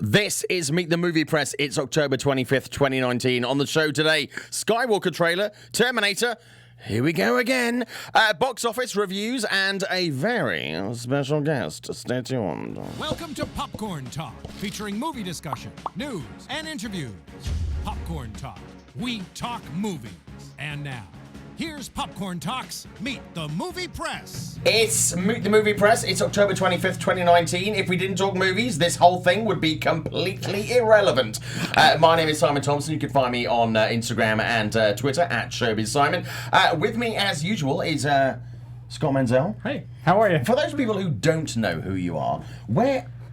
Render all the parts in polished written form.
This is Meet the Movie Press. It's October 25th, 2019. On the show today, Skywalker trailer, Terminator, here we go again, box office reviews, and a very special guest. Stay tuned. Welcome to Popcorn Talk, featuring movie discussion, news, and interviews. Popcorn Talk. We talk movies. And now, here's Popcorn Talk's Meet the Movie Press. It's Meet the Movie Press. It's October 25th, 2019. If we didn't talk movies, this whole thing would be completely irrelevant. My name is Simon Thompson. You can find me on Instagram and Twitter at ShowbizSimon. With me, as usual, is Scott Menzel. Hey, how are you? For those people who don't know who you are,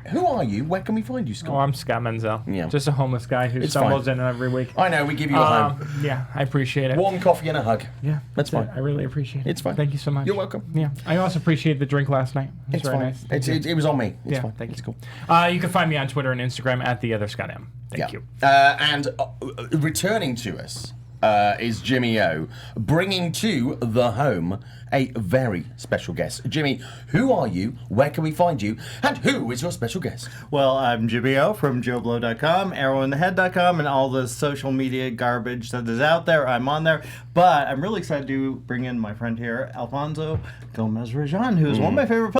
who are you? Where can we find you, Scott? Oh, I'm Scott Menzel. Yeah. Just a homeless guy who stumbles in every week. I know, we give you a home. Yeah, I appreciate it. Warm coffee and a hug. Yeah, that's fine. I really appreciate it. It's fine. Thank you so much. You're welcome. Yeah, I also appreciate the drink last night. It's very fine. nice. It was on me. It's fine. Thank you. It's cool. You can find me on Twitter and Instagram at @theotherScottM. Thank you. And returning to us is Jimmy O, bringing to the home a very special guest. Jimmy, who are you? Where can we find you? And who is your special guest? Well, I'm Jimmy O from JoeBlow.com, ArrowInTheHead.com, and all the social media garbage that is out there. I'm on there. But I'm really excited to bring in my friend here, Alfonso Gomez-Rejon, who is one of my favorite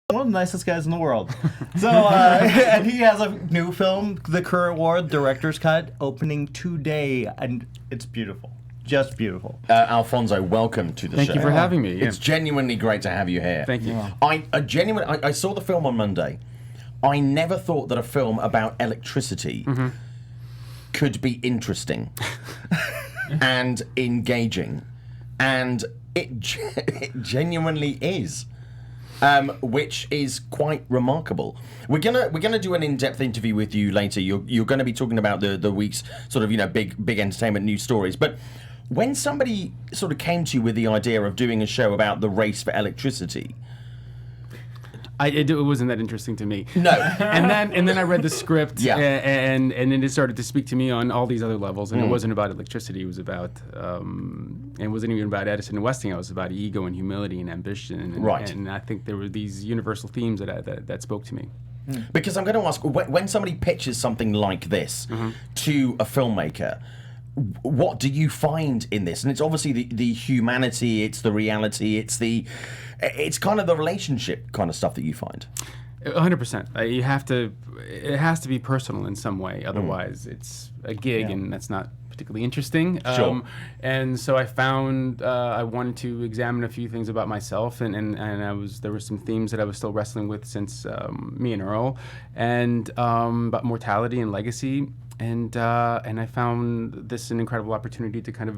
one of the nicest guys in the world. So, and he has a new film, The Current Award Director's Cut, opening today, and it's beautiful. Just beautiful. Alfonso, welcome to the show. Thank you for having me. Yeah. It's genuinely great to have you here. Thank you. Yeah. I saw the film on Monday. I never thought that a film about electricity could be interesting and engaging, and it genuinely is. Which is quite remarkable. We're gonna do an in-depth interview with you later. You're going to be talking about the week's sort of big entertainment news stories. But when somebody sort of came to you with the idea of doing a show about the race for electricity, It wasn't that interesting to me. No. and then I read the script, Yeah. and then it started to speak to me on all these other levels. And it wasn't about electricity. It was about, it wasn't even about Edison and Westinghouse. It was about ego and humility and ambition. And, Right. And I think there were these universal themes that spoke to me. because I'm going to ask, when somebody pitches something like this to a filmmaker, what do you find in this? And it's obviously the humanity, it's the reality, it's kind of the relationship kind of stuff that you find. 100%. It has to be personal in some way. Otherwise, it's a gig, and that's not particularly interesting. Sure. And so I found I wanted to examine a few things about myself, and there were some themes that I was still wrestling with since me and Earl, and about mortality and legacy. And I found this an incredible opportunity to kind of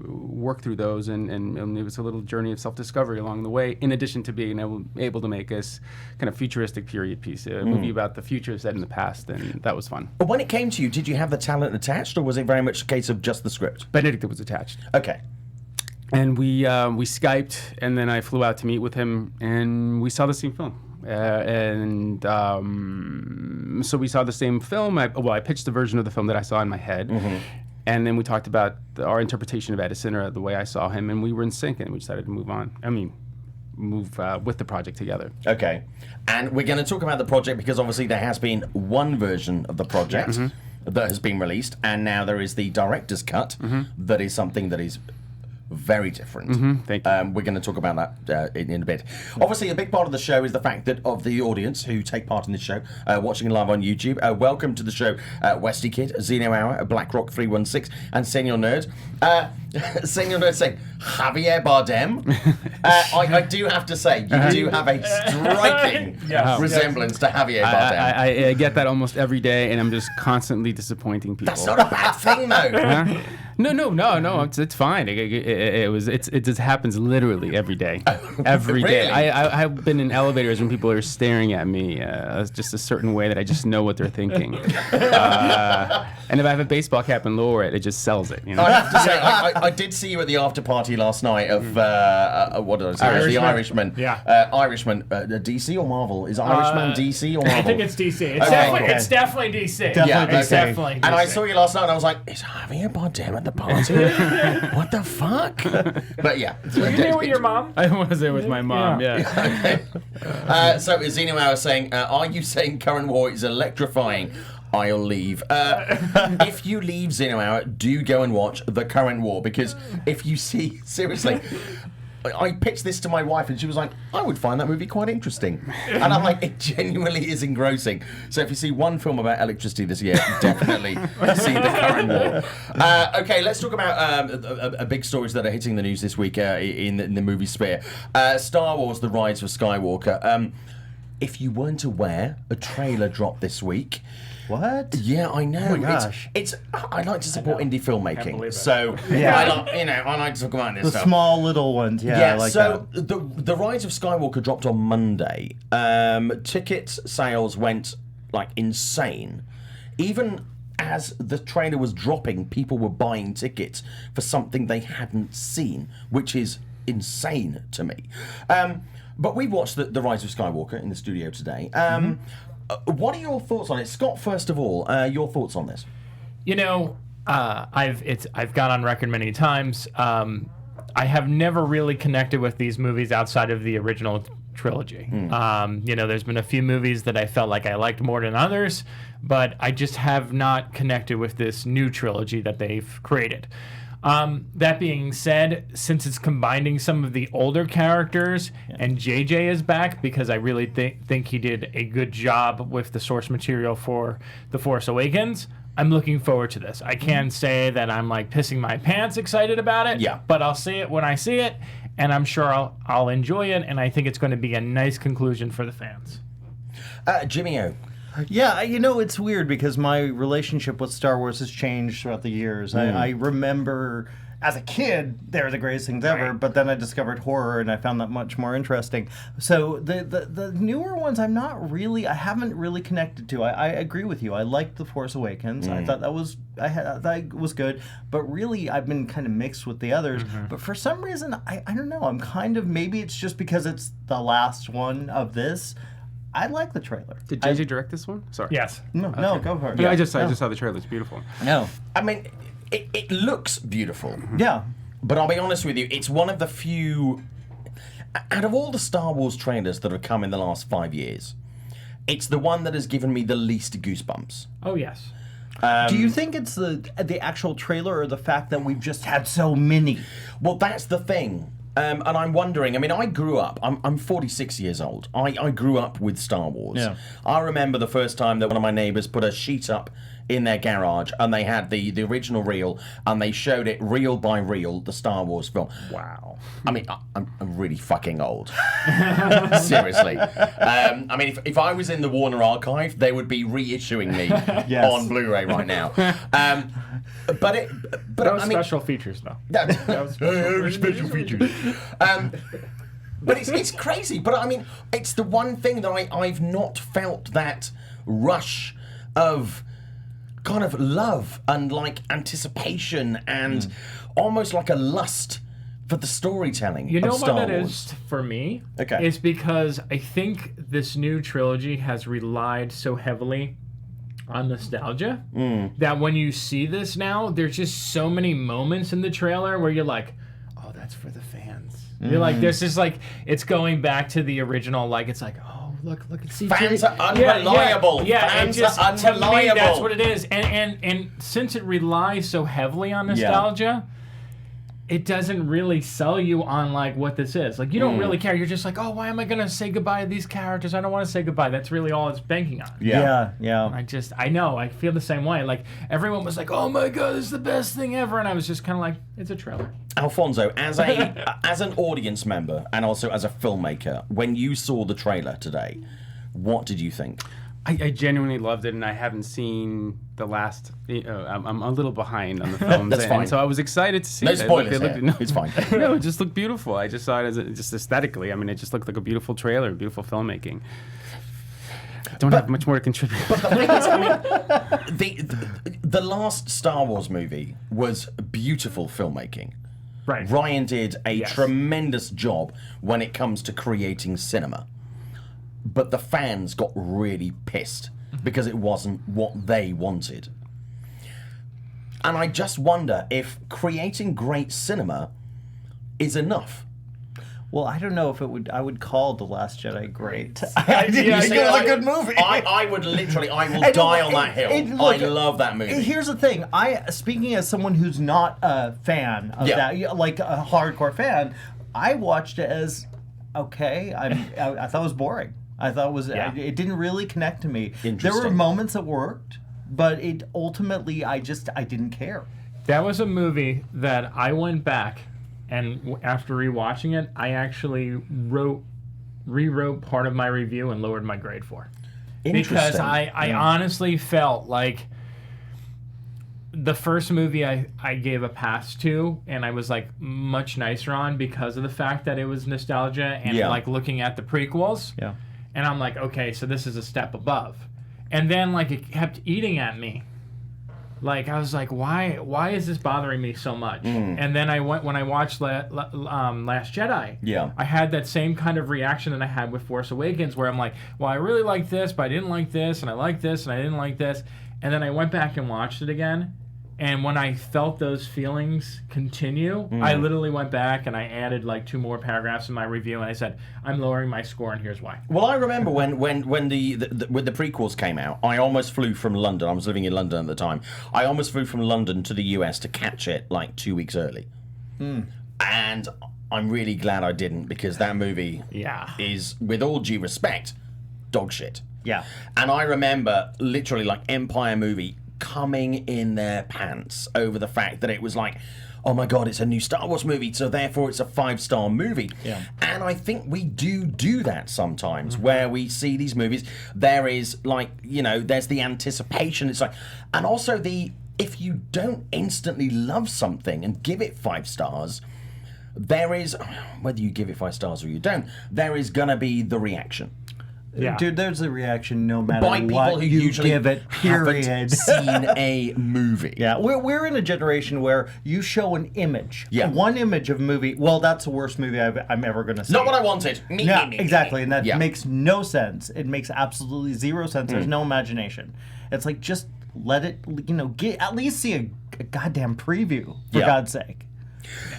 work through those, and it was a little journey of self-discovery along the way, in addition to being able to make this kind of futuristic period piece, a movie about the future set in the past, and that was fun. But when it came to you, did you have the talent attached, or was it very much a case of just the script? Benedict was attached. Okay. And we Skyped, and then I flew out to meet with him, and we saw the same film. So we saw the same film. I pitched the version of the film that I saw in my head, and then we talked about our interpretation of Edison, or the way I saw him, and we were in sync, and we decided to move on. Move with the project together. Okay. And we're going to talk about the project because obviously there has been one version of the project that has been released, and now there is the director's cut that is something that is very different. Thank you. We're going to talk about that in a bit. Obviously, a big part of the show is the fact that of the audience who take part in this show, watching live on YouTube. Welcome to the show, Westy Kid, Zeno Hour, BlackRock 316, and Senor Nerd. Senor Nerd saying Javier Bardem. I do have to say, you do have a striking resemblance to Javier Bardem. I get that almost every day, and I'm just constently disappointing people. That's not a bad thing, though. No. It's fine. It just happens literally every day. Every day. Really? I've been in elevators when people are staring at me. It's just a certain way that I just know what they're thinking. And if I have a baseball cap and lower it just sells it. You know? I have to say, I did see you at the after party last night of what did I say? Irishman. The Irishman. Yeah. Irishman. DC or Marvel? Is Irishman DC or Marvel? I think it's DC. It's, Okay. definitely DC. Definitely Yeah, DC. It's definitely DC. And I saw you last night and I was like, is Javier Bardem at the party? What the fuck? But yeah. You there with your mom? I was there with my mom. Yeah. So Zeno Hour saying, are you saying current war is electrifying? I'll leave. If you leave Zeno Hour, do go and watch The Current War, because if you see, seriously, I pitched this to my wife and she was like, I would find that movie quite interesting. And I'm like, it genuinely is engrossing. So if you see one film about electricity this year, definitely see The Current War. Okay, let's talk about big stories that are hitting the news this week in the movie sphere. Star Wars, The Rise of Skywalker. If you weren't aware, a trailer dropped this week. What? Yeah, I know. Oh my gosh. I like to support indie filmmaking, so Yeah. I like to talk about this The stuff. small little ones. Yeah, I like so that. the Rise of Skywalker dropped on Monday. Ticket sales went like insane. Even as the trailer was dropping, people were buying tickets for something they hadn't seen, which is insane to me. But we watched the Rise of Skywalker in the studio today. What are your thoughts on it, Scott? First of all, your thoughts on this? You know, I've gone on record many times. I have never really connected with these movies outside of the original trilogy. You know, there's been a few movies that I felt like I liked more than others, but I just have not connected with this new trilogy that they've created. That being said, since it's combining some of the older characters and JJ is back, because I really think he did a good job with the source material for The Force Awakens, I'm looking forward to this. I can't say that I'm like pissing my pants excited about it, but I'll see it when I see it, and I'm sure I'll enjoy it, and I think it's going to be a nice conclusion for the fans. Jimmy O. Yeah, you know, it's weird because my relationship with Star Wars has changed throughout the years. I remember as a kid, they were the greatest things ever, but then I discovered horror and I found that much more interesting. So the newer ones I haven't really connected to. I agree with you. I liked The Force Awakens. I thought that was good, but really I've been kind of mixed with the others. But for some reason, I don't know, I'm kind of, maybe it's just because it's the last one of this. I like the trailer. Did JJ direct this one? Sorry. Yes. No, go for it. Yeah, I just saw the trailer. It's beautiful. No. I mean, it looks beautiful. Yeah. But I'll be honest with you, it's one of the few... Out of all the Star Wars trailers that have come in the last 5 years, it's the one that has given me the least goosebumps. Oh, yes. Do you think it's the actual trailer or the fact that we've just had so many? Well, that's the thing. And I'm wondering, I mean, I grew up, I'm 46 years old. I grew up with Star Wars. Yeah. I remember the first time that one of my neighbours put a sheet up in their garage and they had the original reel and they showed it reel by reel, the Star Wars film. Wow. I mean, I'm really fucking old. Seriously. I mean, if I was in the Warner archive, they would be reissuing me on Blu-ray right now. But that was special features, though. That was special features. But it's crazy. But I mean, it's the one thing that I've not felt that rush of kind of love and like anticipation and almost like a lust for the storytelling. You know of Star what that Wars. is for me? Okay. It's because I think this new trilogy has relied so heavily on nostalgia that when you see this now, there's just so many moments in the trailer where you're like, oh, that's for the fans. You're like, there's just like, it's going back to the original, like, it's like, oh, look at CJ. Fans are unreliable. Fans are unreliable. To me, that's what it is. And since it relies so heavily on nostalgia, it doesn't really sell you on like what this is. Like, you don't really care. You're just like, oh, why am I gonna say goodbye to these characters? I don't want to say goodbye. That's really all it's banking on. Yeah. I know. I feel the same way. Like, everyone was like, oh my god, this is the best thing ever, and I was just kind of like, it's a trailer. Alfonso, as an audience member and also as a filmmaker, when you saw the trailer today, what did you think? I genuinely loved it, and I haven't seen the last. I'm a little behind on the films, That's fine. And so I was excited to see No it. spoilers here. It's fine. No, it just looked beautiful. I just saw it as just aesthetically. I mean, it just looked like a beautiful trailer, beautiful filmmaking. I don't have much more to contribute. But the thing is, I mean, the last Star Wars movie was beautiful filmmaking. Right. Ryan did a tremendous job when it comes to creating cinema. But the fans got really pissed because it wasn't what they wanted. And I just wonder if creating great cinema is enough. Well, I don't know if I would call The Last Jedi great. I didn't think it was a good movie. I will die on that hill. I love that movie. Here's the thing. Speaking as someone who's not a fan of that, like a hardcore fan, I watched it as, okay, I thought it was boring. I thought it didn't really connect to me. There were moments that worked, but it ultimately, I didn't care. That was a movie that I went back, and after rewatching it, I actually rewrote part of my review and lowered my grade for. Because I honestly felt like the first movie I gave a pass to, and I was like much nicer on because of the fact that it was nostalgia and like looking at the prequels. Yeah. And I'm like, okay, so this is a step above. And then like it kept eating at me. Like I was like, why is this bothering me so much? And then when I watched Last Jedi, I had that same kind of reaction that I had with Force Awakens, where I'm like, well, I really like this, but I didn't like this, and I like this, and I didn't like this. And then I went back and watched it again, and when I felt those feelings continue, I literally went back and I added like 2 more paragraphs in my review, and I said, I'm lowering my score, and here's why. Well, I remember when the prequels came out, I almost flew from London. I was living in London at the time. I almost flew from London to the US to catch it like 2 weeks early. And I'm really glad I didn't, because that movie is, with all due respect, dog shit. Yeah. And I remember literally like Empire movie coming in their pants over the fact that it was like, oh my God, it's a new Star Wars movie, so therefore it's a 5-star movie. Yeah. And I think we do that sometimes, where we see these movies, there is like, there's the anticipation, it's like, and also if you don't instantly love something and give it 5 stars, there is, whether you give it 5 stars or you don't, there is gonna be the reaction. Yeah. Dude, there's a reaction no matter by people what who you usually give it, period. Haven't seen a movie. Yeah, we're in a generation where you show an image, one image of a movie. Well, that's the worst movie I'm ever going to see. Not what I wanted. Yeah, exactly, and that makes no sense. It makes absolutely zero sense. There's no imagination. It's like, just let it, at least see a goddamn preview, for God's sake.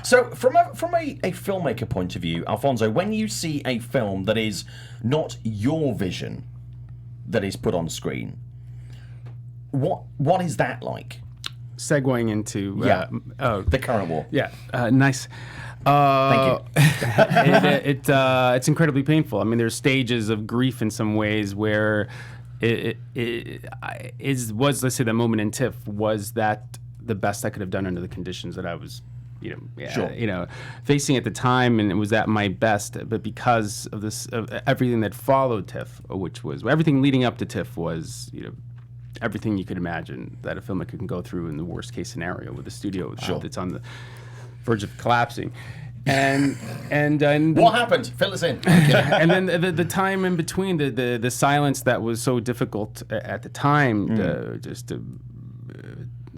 So, from a filmmaker point of view, Alfonso, when you see a film that is not your vision that is put on screen, what is that like? Segueing into the current war. Yeah, nice. Thank you. It's incredibly painful. I mean, there's stages of grief in some ways where let's say the moment in TIFF was that the best I could have done under the conditions that I was facing at the time, and it was at my best. But because of this, of everything that followed TIFF, which was everything leading up to TIFF, was everything you could imagine that a filmmaker can go through in the worst case scenario with a studio that's on the verge of collapsing. And what happened? Fill us in. And then the time in between, the silence that was so difficult at the time, just to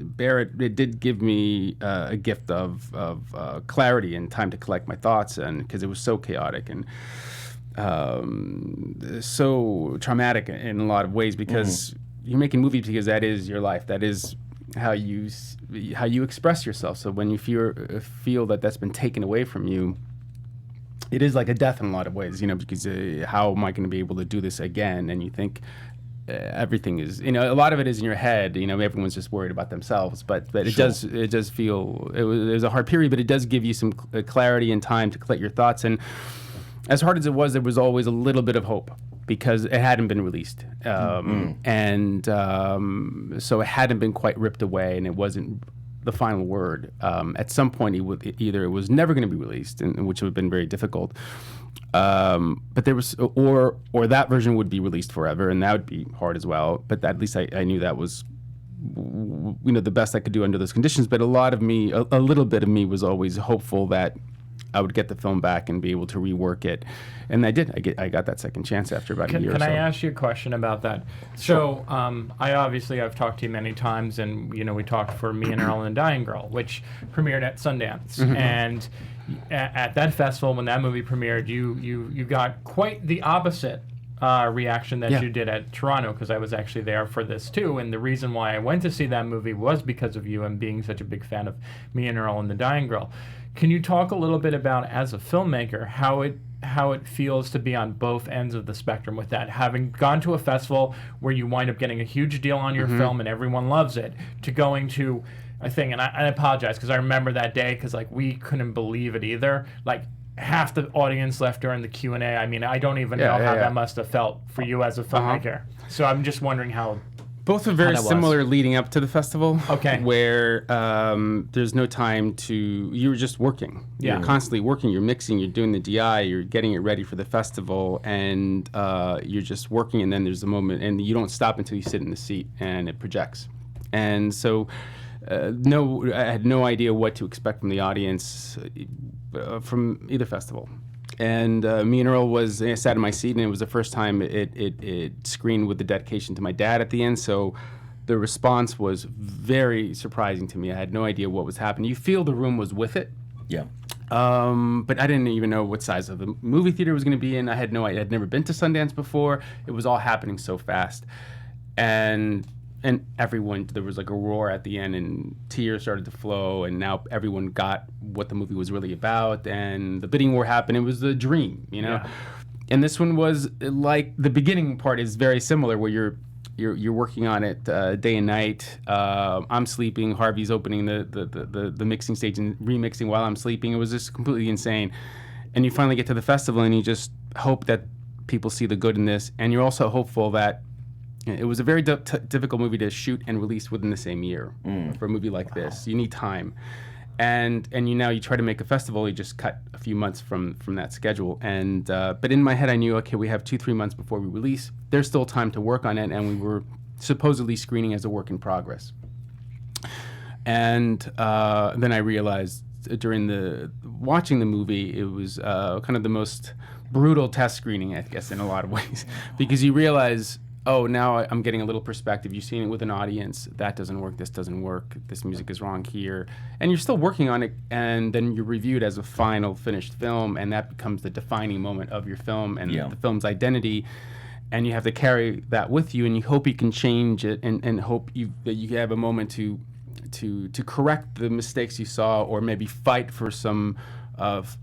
bear it did give me a gift of clarity and time to collect my thoughts, and because it was so chaotic and so traumatic in a lot of ways, because you're making movies because that is your life, that is how you express yourself. So when you feel that that's been taken away from you, it is like a death in a lot of ways, because how am I going to be able to do this again? And you think everything is, a lot of it is in your head. Everyone's just worried about themselves, but it does feel it was a hard period, but it does give you some clarity and time to collect your thoughts. And as hard as it was, there was always a little bit of hope, because it hadn't been released, and so it hadn't been quite ripped away, and it wasn't the final word. At some point, it was never going to be released, which would have been very difficult. But there was, or that version would be released forever, and that would be hard as well. But at least I knew that was, the best I could do under those conditions. But a little bit of me was always hopeful that I would get the film back and be able to rework it, and I did. I got that second chance after about a year. Can or so. I ask you a question about that? Sure. So, I've talked to you many times, and we talked for Me and Earl and the Dying Girl, which premiered at Sundance, and at that festival when that movie premiered, you got quite the opposite reaction that you did at Toronto, because I was actually there for this too. And the reason why I went to see that movie was because of you and being such a big fan of Me and Earl and the Dying Girl. Can you talk a little bit about, as a filmmaker, how it feels to be on both ends of the spectrum with that, having gone to a festival where you wind up getting a huge deal on your film and everyone loves it, to going to a thing, and I apologize because I remember that day, because like we couldn't believe it either. Like half the audience left during the Q&A. I mean, I don't even know how that must have felt for you as a filmmaker. So I'm just wondering how. Both are very similar leading up to the festival. Okay. Where there's no time to, you're just working. Yeah. You're constantly working, you're mixing, you're doing the DI, you're getting it ready for the festival, and you're just working, and then there's a moment, and you don't stop until you sit in the seat, and it projects. And so, I had no idea what to expect from the audience from either festival. And Me and Earl I sat in my seat, and it was the first time it screened with the dedication to my dad at the end. So the response was very surprising to me. I had no idea what was happening. You feel the room was with it. Yeah. But I didn't even know what size of the movie theater it was going to be in. I had no idea. I'd never been to Sundance before. It was all happening so fast. And everyone, there was like a roar at the end, and tears started to flow, and now everyone got what the movie was really about, and the bidding war happened. It was a dream, you know? Yeah. And this one was like, the beginning part is very similar, where you're working on it day and night. I'm sleeping, Harvey's opening the mixing stage and remixing while I'm sleeping. It was just completely insane. And you finally get to the festival, and you just hope that people see the good in this, and you're also hopeful that it was a very difficult movie to shoot and release within the same year for a movie like this. You need time, and you try to make a festival. You just cut a few months from that schedule. And but in my head, I knew, okay, we have 2-3 months before we release. There's still time to work on it, and we were supposedly screening as a work in progress. And then I realized during watching the movie, it was kind of the most brutal test screening, I guess, in a lot of ways, because you realize, oh, now I'm getting a little perspective. You've seen it with an audience. That doesn't work. This doesn't work. This music is wrong here. And you're still working on it, and then you're reviewed as a final finished film, and that becomes the defining moment of your film and the film's identity. And you have to carry that with you, and you hope you can change it, and hope that you have a moment to correct the mistakes you saw, or maybe fight for some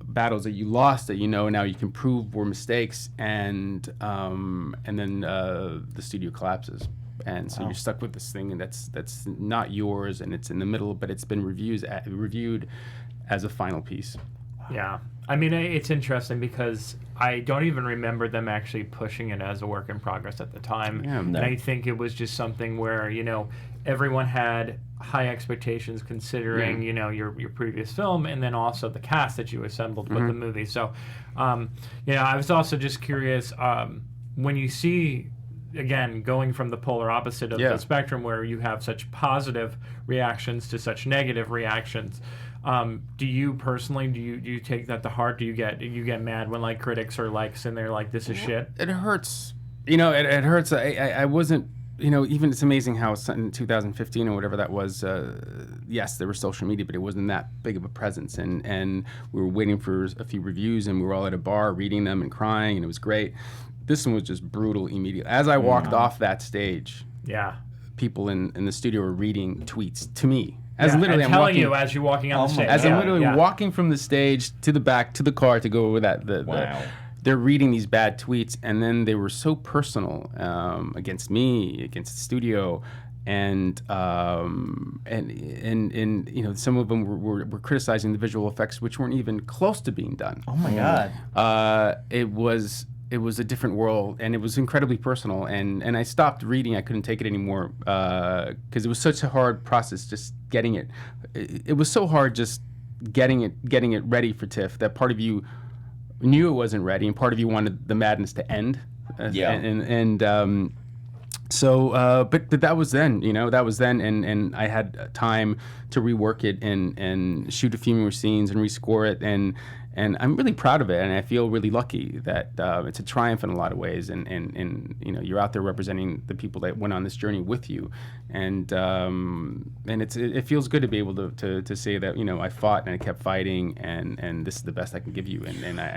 battles that you lost that now you can prove were mistakes, and then the studio collapses, and so you're stuck with this thing, and that's not yours, and it's in the middle, but it's been reviewed as a final piece. Yeah. I mean, it's interesting because I don't even remember them actually pushing it as a work in progress at the time. Yeah, no. And I think it was just something where, everyone had high expectations considering, your previous film, and then also the cast that you assembled with the movie. So, I was also just curious, when you see, again, going from the polar opposite of the spectrum, where you have such positive reactions to such negative reactions, do you personally, do you take that to heart? Do you get mad when like critics are like sitting there like, this is shit? It hurts. It hurts. I wasn't, even it's amazing how in 2015 or whatever that was, yes, there was social media, but it wasn't that big of a presence. And we were waiting for a few reviews, and we were all at a bar reading them and crying, and it was great. This one was just brutal immediately. As I walked off that stage, people in the studio were reading tweets to me. Literally, I'm telling you as you're walking on the stage. As I'm literally walking from the stage to the back to the car to go over that. They're reading these bad tweets, and then they were so personal against me, against the studio, and some of them were criticizing the visual effects, which weren't even close to being done. Oh my God! It was a different world, and it was incredibly personal. And I stopped reading. I couldn't take it anymore because it was such a hard process just getting it. It was so hard just getting it ready for TIFF that part of you knew it wasn't ready, and part of you wanted the madness to end. But that was then, and I had time to rework it and shoot a few more scenes and rescore it, and And I'm really proud of it, and I feel really lucky that it's a triumph in a lot of ways. And you know, you're out there representing the people that went on this journey with you, and it feels good to be able to say that, you know, I fought and I kept fighting, and this is the best I can give you. And I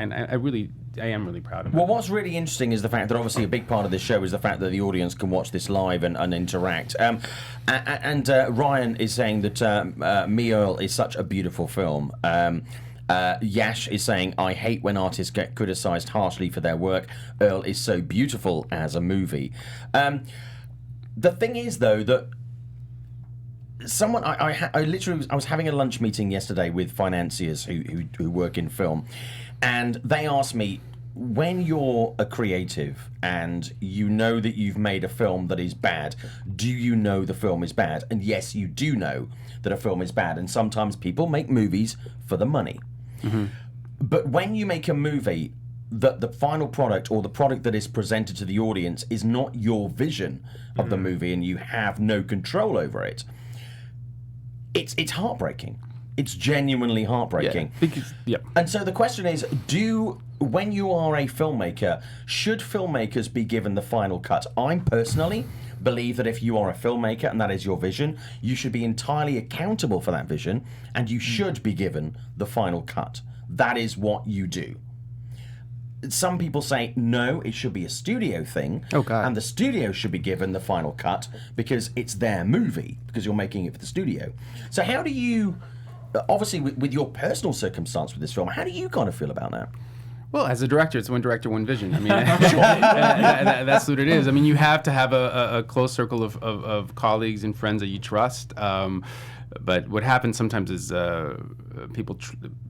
am really proud of it. Well, what's really interesting is the fact that obviously a big part of this show is the fact that the audience can watch this live and interact. And Ryan is saying that Me, Earl is such a beautiful film. Yash is saying, I hate when artists get criticised harshly for their work. Earl is so beautiful as a movie. The thing is, though, that someone I was having a lunch meeting yesterday with financiers who work in film, and they asked me, when you're a creative and you know that you've made a film that is bad, do you know the film is bad? And yes, you do know that a film is bad. And sometimes people make movies for the money. Mm-hmm. But when you make a movie that the final product or the product that is presented to the audience is not your vision of the movie and you have no control over it, it's heartbreaking. It's genuinely heartbreaking. And so the question is, when you are a filmmaker, should filmmakers be given the final cut? I personally believe that if you are a filmmaker and that is your vision, you should be entirely accountable for that vision, and you should be given the final cut. That is what you do. Some people say, no, it should be a studio thing, and the studio should be given the final cut because it's their movie, because you're making it for the studio. So how do you... Obviously, with your personal circumstance with this film, how do you kind of feel about that? Well, as a director, it's one director, one vision. I mean, that's what it is. I mean, you have to have a close circle of colleagues and friends that you trust. But what happens sometimes is people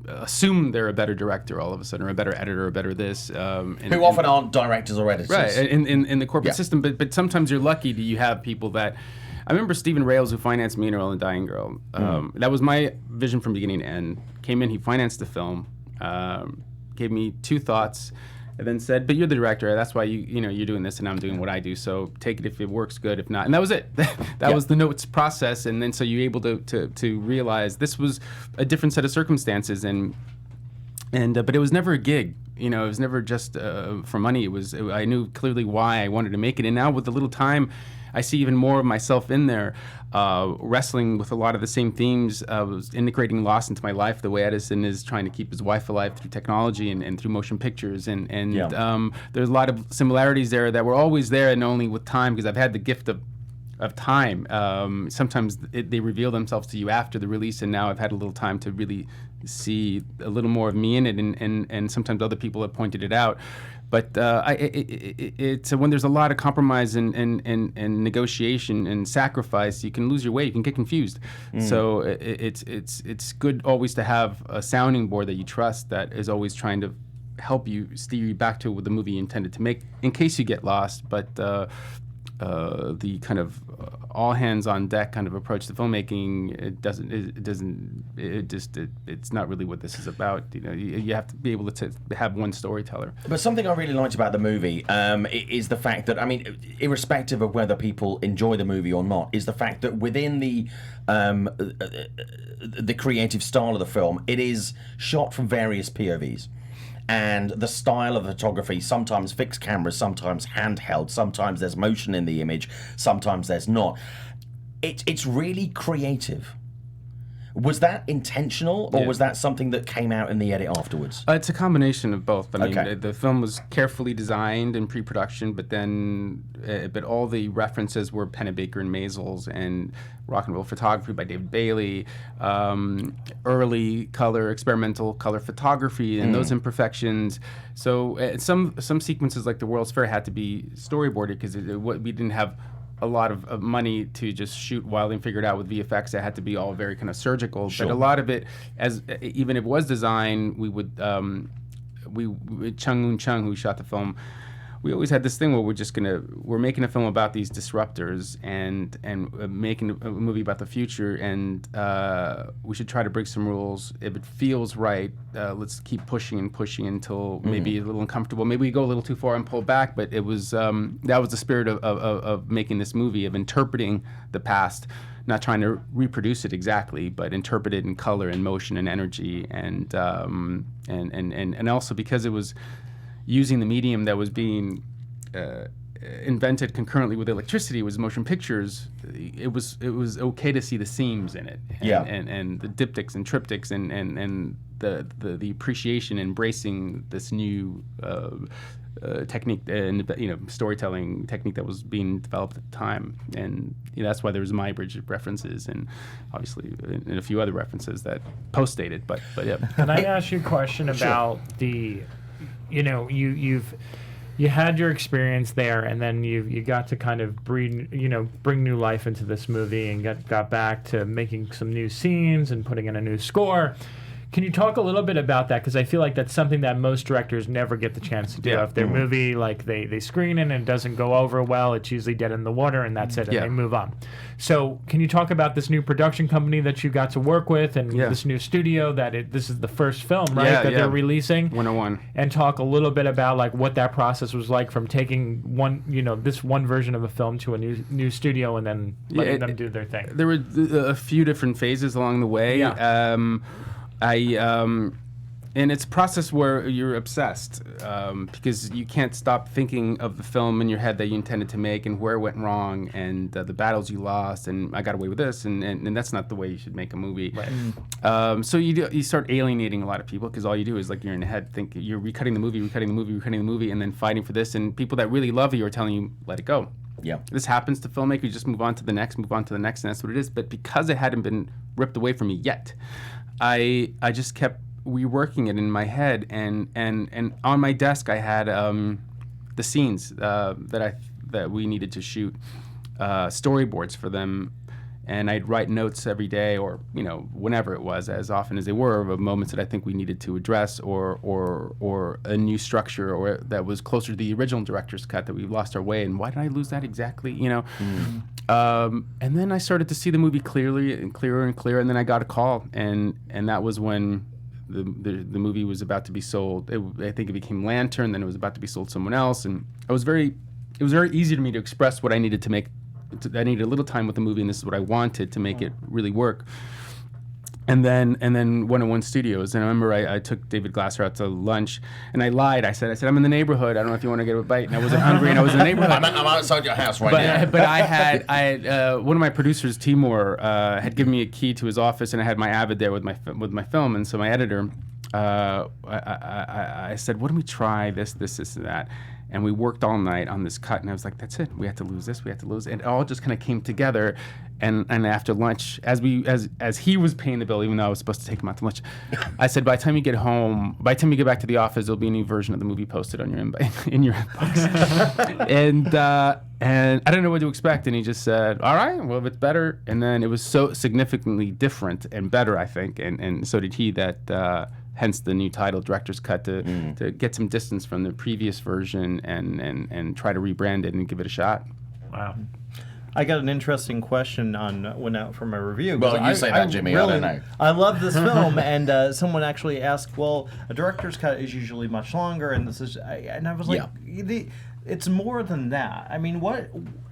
assume they're a better director all of a sudden, or a better editor, or better this. Who often aren't directors or editors. Right, in the corporate system. But sometimes you're lucky that you have people that... I remember Stephen Rails, who financed Me, Earl, and Dying Girl. That was my vision from beginning to end. Came in, he financed the film, gave me 2 thoughts, and then said, "But you're the director. That's why you're doing this, and I'm doing what I do. So take it if it works good. If not," and that was it. That was the notes process. And then so you're able to realize this was a different set of circumstances, but it was never a gig. You know, it was never just for money. I knew clearly why I wanted to make it, and now with a little time, I see even more of myself in there, wrestling with a lot of the same themes. I was integrating loss into my life the way Edison is trying to keep his wife alive through technology and through motion pictures. And there's a lot of similarities there that were always there, and only with time, because I've had the gift of time. Sometimes they reveal themselves to you after the release, and now I've had a little time to really see a little more of me in it, and sometimes other people have pointed it out. But it's when there's a lot of compromise and negotiation and sacrifice, you can lose your way. You can get confused. So it's good always to have a sounding board that you trust, that is always trying to help you steer you back to what the movie intended to make, in case you get lost. But the kind of all hands on deck kind of approach to filmmaking, it's not really what this is about. You know, you have to be able to have one storyteller. But something I really liked about the movie is the fact that, I mean, irrespective of whether people enjoy the movie or not, is the fact that within the creative style of the film, it is shot from various POVs. And the style of photography, sometimes fixed cameras, sometimes handheld, sometimes there's motion in the image, sometimes there's not. It's really creative. Was that intentional, or was that something that came out in the edit afterwards? It's a combination of both. I mean, the film was carefully designed in pre-production, but all the references were Pennebaker and Maisels and rock and roll photography by David Bailey, early experimental color photography, and those imperfections. So some sequences, like the World's Fair, had to be storyboarded because we didn't have a lot of money to just shoot wildly and figure it out with VFX. It had to be all very kind of surgical. Sure. But a lot of it, even if it was designed, we would Chung Woon Chung, who shot the film, we always had this thing where we're making a film about these disruptors and making a movie about the future, and we should try to break some rules. If it feels right, let's keep pushing until maybe a little uncomfortable. Maybe we go a little too far and pull back. But it was that was the spirit of making this movie, of interpreting the past, not trying to reproduce it exactly, but interpret it in color and motion and energy, and also because it was using the medium that was being invented concurrently with electricity, was motion pictures. It was okay to see the seams in it, and the diptychs and triptychs, and the appreciation, embracing this new technique and storytelling technique that was being developed at the time, and that's why there was Muybridge references, and obviously and a few other references that post-dated. But yeah. Can I ask you a question about the, you had your experience there, and then you got to kind of bring new life into this movie, and got back to making some new scenes and putting in a new score. Can you talk a little bit about that? Because I feel like that's something that most directors never get the chance to do. Yeah. If their movie, like, they screen it and it doesn't go over well, it's usually dead in the water, and that's it, and they move on. So can you talk about this new production company that you got to work with, and this new studio this is the first film, right, that they're releasing? 101. And talk a little bit about, like, what that process was like from taking this one version of a film to a new studio and then letting them do their thing. There were a few different phases along the way. And it's a process where you're obsessed, because you can't stop thinking of the film in your head that you intended to make, and where it went wrong, and the battles you lost, and I got away with this, and that's not the way you should make a movie. Right. So you start alienating a lot of people, because all you do is, like, you're in the head, you're recutting the movie, and then fighting for this, and people that really love you are telling you, let it go. Yeah. This happens to filmmakers. You just move on to the next, and that's what it is. But because it hadn't been ripped away from me yet, I just kept reworking it in my head, and on my desk I had the scenes that we needed to shoot, storyboards for them, and I'd write notes every day, or whenever it was, as often as they were, of moments that I think we needed to address, or a new structure, or that was closer to the original director's cut, that we lost our way, and why did I lose that exactly? And then I started to see the movie clearly and clearer and clearer, and then I got a call, and that was when the movie was about to be sold. I think it became Lantern, then it was about to be sold to someone else, and it was very easy to me to express what I needed to make. I needed a little time with the movie, and this is what I wanted to make it really work. And then 101 Studios, and I remember I took David Glasser out to lunch, and I lied. I said I'm in the neighborhood. I don't know if you want to get a bite. And I wasn't hungry, and I was in the neighborhood. I'm outside your house right now. But I had one of my producers, Timur, had given me a key to his office, and I had my Avid there with my film. And so my editor, I said, "Why don't we try this, and that?" And we worked all night on this cut, and I was like, "That's it. We have to lose this. We have to lose." And it all just kind of came together. And after lunch, as he was paying the bill, even though I was supposed to take him out to lunch, I said, by the time you get back to the office, there'll be a new version of the movie posted on your in your inbox. And I didn't know what to expect, and he just said, "All right, well, if it's better." And then it was so significantly different and better, I think, and so did he, that hence the new title, Director's Cut, to get some distance from the previous version and try to rebrand it and give it a shot. Wow. I got an interesting question went out for my review. Well, you say that, Jimmy. Really, I don't know. I love this film, and someone actually asked, "Well, a director's cut is usually much longer, and this is," and I was like, "It's more than that." I mean,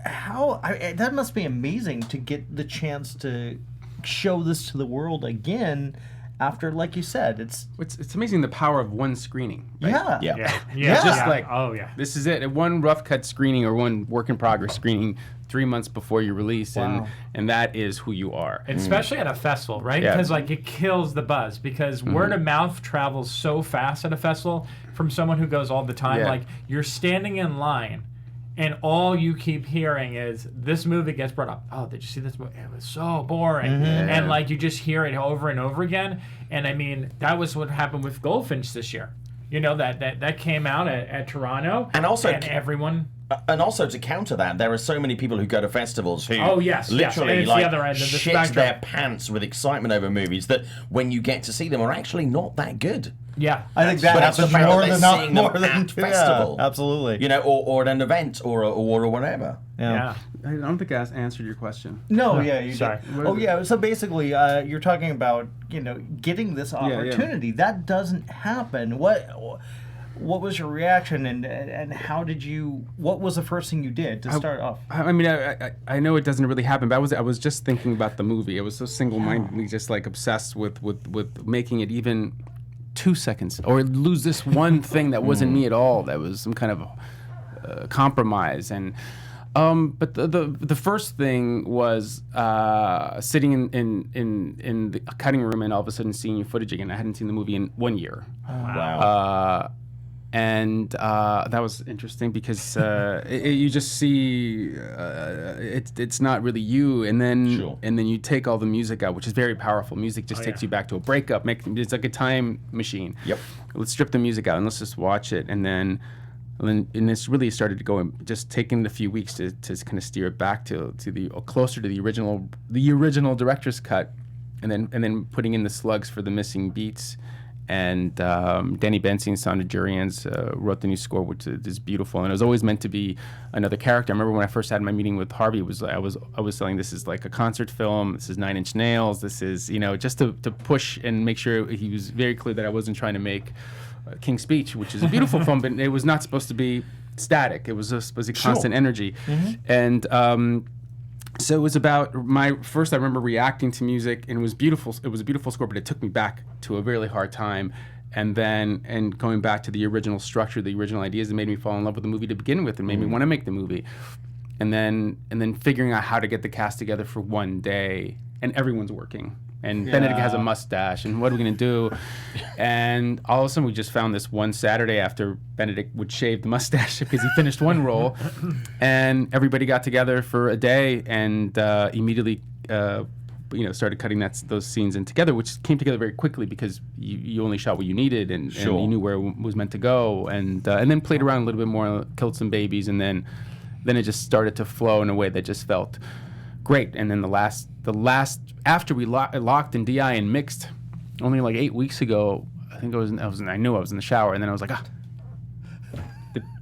that must be amazing to get the chance to show this to the world again. After, like you said, it's amazing the power of one screening. Right? Yeah. Just like, this is it. One rough cut screening or one work in progress screening 3 months before your release, and that is who you are. Especially at a festival, right? Because like it kills the buzz, because word of mouth travels so fast at a festival from someone who goes all the time. Like, you're standing in line, and all you keep hearing is this movie gets brought up. Oh, did you see this movie? It was so boring. And like, you just hear it over and over again. And I mean, that was what happened with Goldfinch this year. That came out at Toronto. And also, everyone. And also, to counter that, there are so many people who go to festivals who literally the other end of the shit spectrum. their pants with excitement over movies that, when you get to see them, are actually not that good. Yeah, I think that happens more than at festival. Absolutely. Or at an event or whatever. Yeah. I don't think I answered your question. No, you sorry. Did. So basically, you're talking about getting this opportunity. That doesn't happen. what was your reaction, and how did you? What was the first thing you did to start off? I mean, I know it doesn't really happen, but I was just thinking about the movie. I was so single-mindedly just like obsessed with making it even 2 seconds, or lose this one thing that wasn't me at all. That was some kind of compromise. And but the first thing was sitting in the cutting room and all of a sudden seeing footage again. I hadn't seen the movie in 1 year. Wow. And that was interesting because you just see it's not really you, and then you take all the music out, which is very powerful. Music just takes you back to a breakup. It's like a time machine. Yep. Let's strip the music out and let's just watch it, and this really started to go, just taking a few weeks to kind of steer it back to the closer to the original director's cut, and then putting in the slugs for the missing beats. And Danny Bensing, Sonajurians wrote the new score, which is beautiful, and it was always meant to be another character. I remember when I first had my meeting with Harvey, I was telling this is like a concert film. This is 9 Inch Nails. This is just to push and make sure he was very clear that I wasn't trying to make King's Speech, which is a beautiful film, but it was not supposed to be static. It was supposed to be constant energy, and. So it was about I remember reacting to music, and it was beautiful. It was a beautiful score, but it took me back to a really hard time. And going back to the original structure, the original ideas that made me fall in love with the movie to begin with and made me want to make the movie. And then figuring out how to get the cast together for one day, and everyone's working. And Benedict has a mustache, and what are we going to do? And all of a sudden, we just found this one Saturday after Benedict would shave the mustache because he finished one role, and everybody got together for a day and immediately, started cutting those scenes in together, which came together very quickly because you only shot what you needed, and you knew where it was meant to go, and then played around a little bit more, killed some babies, and then it just started to flow in a way that just felt great. And then the last after we locked in DI and mixed only like 8 weeks ago, I think I knew I was in the shower, and then I was like,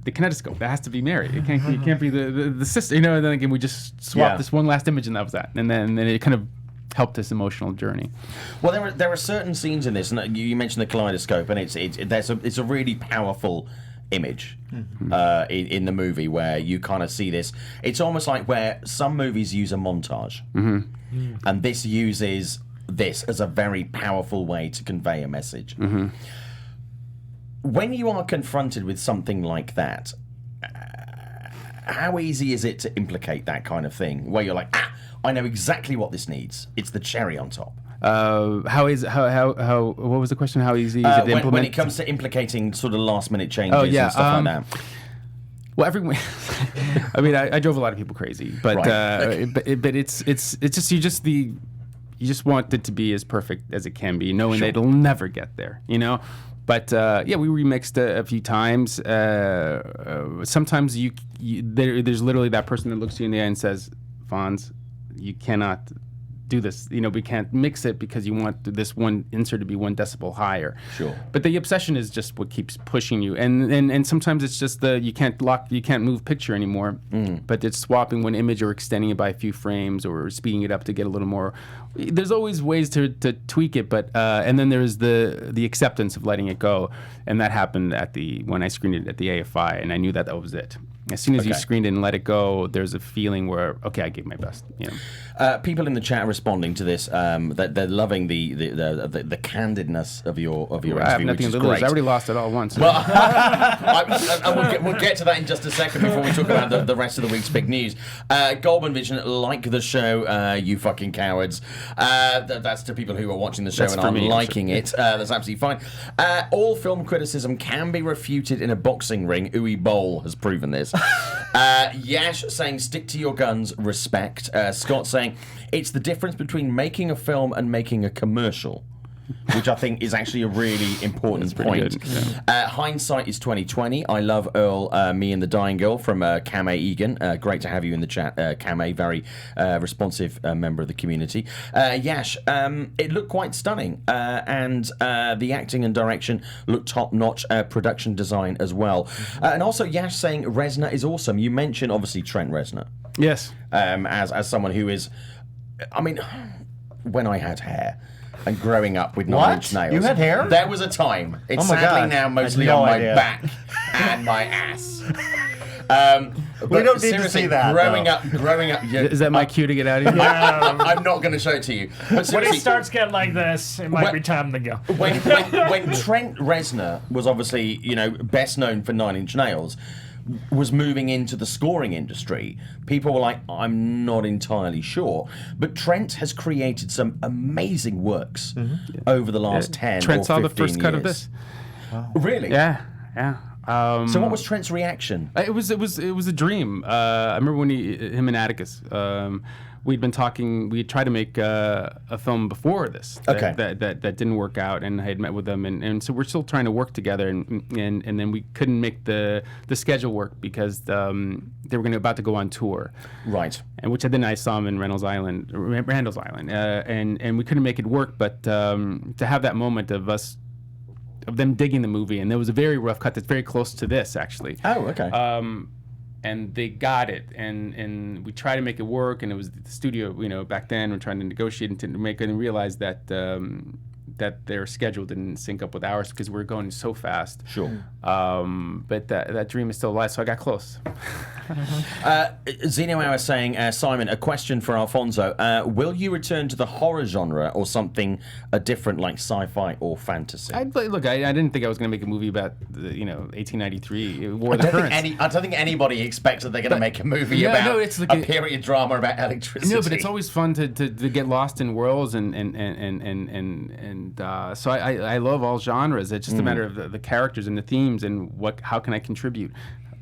the Kaleidoscope, that has to be Mary. It can't be the sister, and then again we just swapped this one last image, and that was that. And then it kind of helped this emotional journey. Well, there are certain scenes in this, and you mentioned the Kaleidoscope, and it's a really powerful image in the movie where you kind of see this. It's almost like where some movies use a montage, and this uses this as a very powerful way to convey a message. When you are confronted with something like that, how easy is it to implicate that kind of thing where you're like, I know exactly what this needs. It's the cherry on top. How what was the question? How easy is it to implement? When it comes to implicating sort of last minute changes and stuff like that. Well, I mean, I drove a lot of people crazy, but but it's just you just want it to be as perfect as it can be, knowing that it'll never get there, But we remixed a few times. Sometimes there's literally that person that looks you in the eye and says, "Fonz, you cannot do this. We can't mix it because you want this one insert to be 1 decibel higher." Sure. But the obsession is just what keeps pushing you, and sometimes it's just you can't move picture anymore. But it's swapping one image or extending it by a few frames or speeding it up to get a little more. There's always ways to tweak it, but and then there's the acceptance of letting it go, and that happened when I screened it at the AFI, and I knew that was it. As soon as you screened it and let it go, there's a feeling where, I gave my best. People in the chat are responding to this. That they're loving the candidness of your interview, I have nothing which to is lose. great. I already lost it all once. Well, we'll get to that in just a second before we talk about the rest of the week's big news. Goldman Vision, like the show, you fucking cowards. That's to people who are watching the show and aren't liking it. That's absolutely fine. All film criticism can be refuted in a boxing ring. Uwe Boll has proven this. Yash saying, stick to your guns, respect. Scott saying, it's the difference between making a film and making a commercial, which I think is actually a really important point. Hindsight is 2020. I love Earl, Me and the Dying Girl from Cam A. Egan. Great to have you in the chat, Cam A. Very responsive member of the community. Yash, it looked quite stunning, and the acting and direction looked top-notch. Production design as well. And also Yash saying Reznor is awesome. You mentioned obviously Trent Reznor. Yes. As someone who is, I mean, when I had hair. And growing up with What? 9-inch nails. You had hair? There was a time. It's Oh my sadly gosh. now I mostly had no on my idea. back and my ass. We don't need to seriously, see that, Growing though. up. Yeah, Is that my cue to get out of here? I'm not going to show it to you. But When seriously, it starts getting like this, it might When- be time to go. when Trent Reznor was obviously, best known for 9-inch nails, was moving into the scoring industry, people were like, I'm not entirely sure. But Trent has created some amazing works over the last 10 Trent or 15 saw the first cut of years. this. Really? Yeah. So what was Trent's reaction? It was a dream. I remember when him and Atticus, we'd been talking. We had tried to make a film before this. That didn't work out, and I had met with them, and so we're still trying to work together, and then we couldn't make the schedule work because they were about to go on tour. Right. And which then I saw him in Randall's Island, and we couldn't make it work. But to have that moment of them digging the movie, and there was a very rough cut that's very close to this actually. Oh, okay. And they got it, and we tried to make it work, and it was the studio, back then we're trying to negotiate and to make it, and realize that that their schedule didn't sync up with ours because we were going so fast. Sure. But that dream is still alive, so I got close. Zeno Hour saying, Simon, a question for Alfonso. Will you return to the horror genre or something different like sci-fi or fantasy? I didn't think I was going to make a movie about 1893 War of the Currents. I don't think anybody expects that they're going to make a movie Yeah, about no, it's like a period drama about electricity. No, but it's always fun to get lost in worlds and so I love all genres. It's just a matter of the characters and the themes and how can I contribute.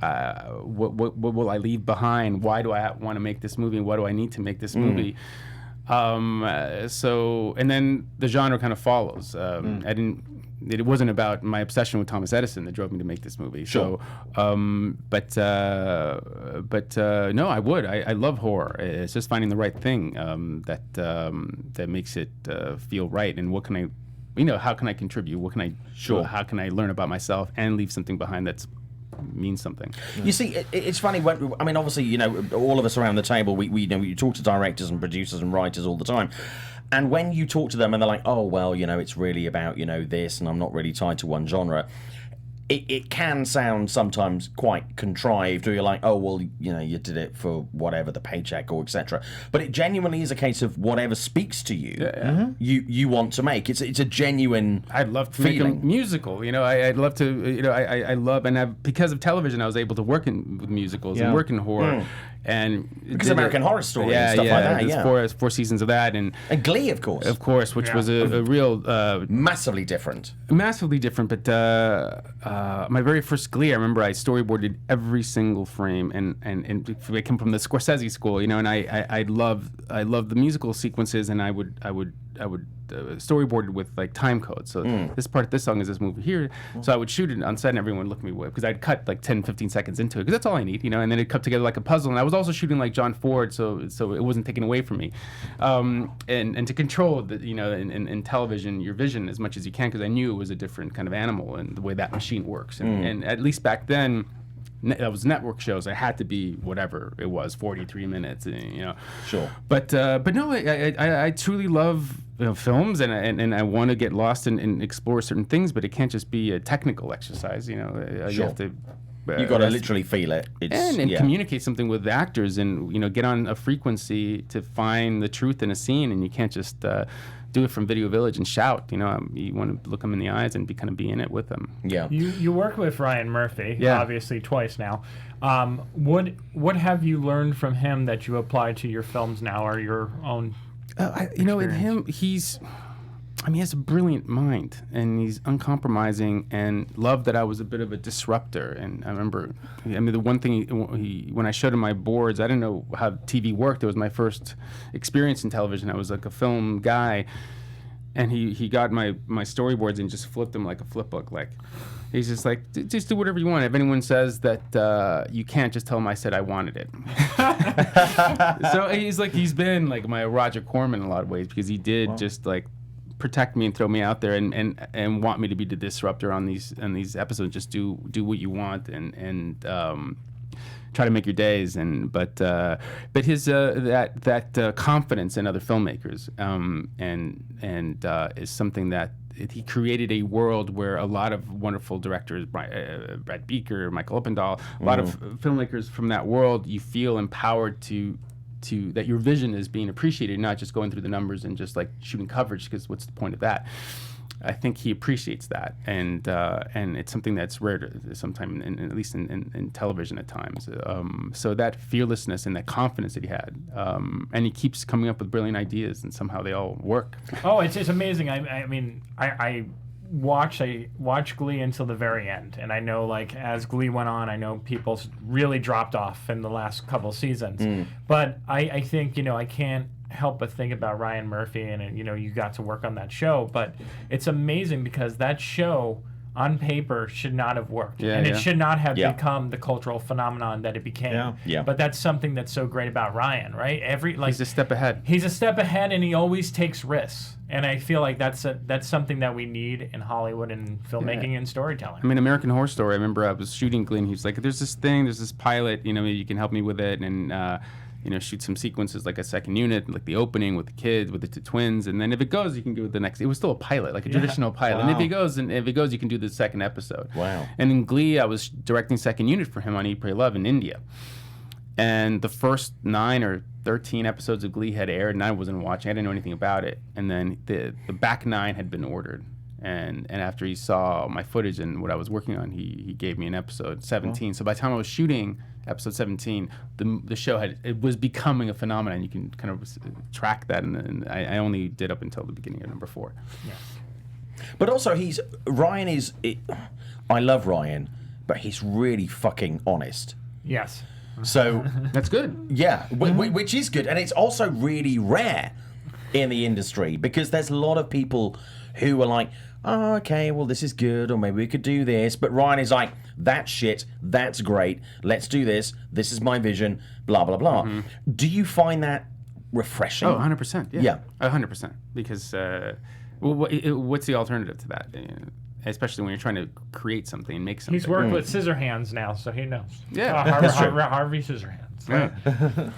What will I leave behind? Why do I want to make this movie? What do I need to make this movie? So and then the genre kind of follows. It wasn't about my obsession with Thomas Edison that drove me to make this movie. Sure. So, no, I would. I love horror. It's just finding the right thing that makes it feel right. And what can I, how can I contribute? What can I? Sure. How can I learn about myself and leave something behind that's means something. You see, it's funny. Obviously, all of us around the table, we talk to directors and producers and writers all the time. And when you talk to them and they're like, oh, well, it's really about, this, and I'm not really tied to one genre, it can sound sometimes quite contrived, or you're like, oh, well, you did it for whatever, the paycheck or etc. But it genuinely is a case of whatever speaks to you, you want to make. It's a genuine I'd love to feeling. make a musical. I'd love to, I love, and because of television, I was able to work with musicals and work in horror. And because American Horror Story and stuff like that, there's four seasons of that, and Glee, of course, which was a real massively different. Massively different, but my very first Glee, I remember I storyboarded every single frame, and I come from the Scorsese school, and I love the musical sequences, and I would storyboard it with like time codes. So this song is this movie here. So I would shoot it on set, and everyone would look at me weird because I'd cut like 10-15 seconds into it because that's all I need, and then it'd come together like a puzzle. And I was also shooting like John Ford, so it wasn't taken away from me. And to control the, in television your vision as much as you can, because I knew it was a different kind of animal and the way that machine works. And at least back then, that was network shows. I had to be whatever it was, 43 minutes, Sure. But no, I truly love films, and I want to get lost and explore certain things, but it can't just be a technical exercise. You have to. You've got to literally feel it. And communicate something with the actors, and get on a frequency to find the truth in a scene, and you can't just do it from Video Village and shout. You want to look them in the eyes and be in it with them. Yeah. You work with Ryan Murphy, obviously twice now. What have you learned from him that you apply to your films now, or your own? In him, he has a brilliant mind, and he's uncompromising, and loved that I was a bit of a disruptor. And I remember, the one thing when I showed him my boards, I didn't know how TV worked. It was my first experience in television. I was like a film guy, and he got my storyboards and just flipped them like a flip book. Like, he's just like, just do whatever you want. If anyone says that you can't, just tell them I said I wanted it. So he's been like my Roger Corman in a lot of ways, because he did just like protect me and throw me out there and want me to be the disruptor on these episodes. Just do what you want, and try to make your days. But his that confidence in other filmmakers is something that he created a world where a lot of wonderful directors, Brad Beaker, Michael Oppendahl, a lot of filmmakers from that world, you feel empowered to that your vision is being appreciated, not just going through the numbers and just like shooting coverage, because what's the point of that? I think he appreciates that, and it's something that's rare to sometimes, at least in television at times. So that fearlessness and that confidence that he had, and he keeps coming up with brilliant ideas, and somehow they all work. Oh, it's amazing. I mean, I watched Glee until the very end, and I know, like, as Glee went on, I know people really dropped off in the last couple seasons. But I think, I can't help but think about Ryan Murphy, and you got to work on that show, but it's amazing because that show on paper should not have worked, and it should not have become the cultural phenomenon that it became. But that's something that's so great about Ryan, right? He's a step ahead. He's a step ahead, and he always takes risks, and I feel like that's something that we need in Hollywood and filmmaking and storytelling. I mean, American Horror Story, I remember I was shooting Glee, and he was like, there's this pilot, maybe you can help me with it, and shoot some sequences like a second unit, like the opening with the kids, with the two twins, and then if it goes, you can go with the next. It was still a pilot, like a traditional pilot. Wow. And if it goes, you can do the second episode. Wow. And in Glee, I was directing second unit for him on Eat, Pray, Love in India. And the first 9 or 13 episodes of Glee had aired, and I wasn't watching. I didn't know anything about it. And then the back 9 had been ordered. And after he saw my footage and what I was working on, he gave me an episode 17. Oh. So by the time I was shooting episode 17, the show was becoming a phenomenon. You can kind of track that, and I only did up until the beginning of number 4. Yes. But also, I love Ryan, but he's really fucking honest. Yes. So that's good. Yeah, which is good, and it's also really rare in the industry, because there's a lot of people who are like, oh, okay, well, this is good, or maybe we could do this. But Ryan is like, that's shit, that's great, let's do this, this is my vision, blah, blah, blah. Do you find that refreshing? Oh, 100%. Yeah. 100%. Because what's the alternative to that? Especially when you're trying to create something and make something. He's worked with Scissorhands now, so he knows. Yeah. Harvey Scissorhands. Right. That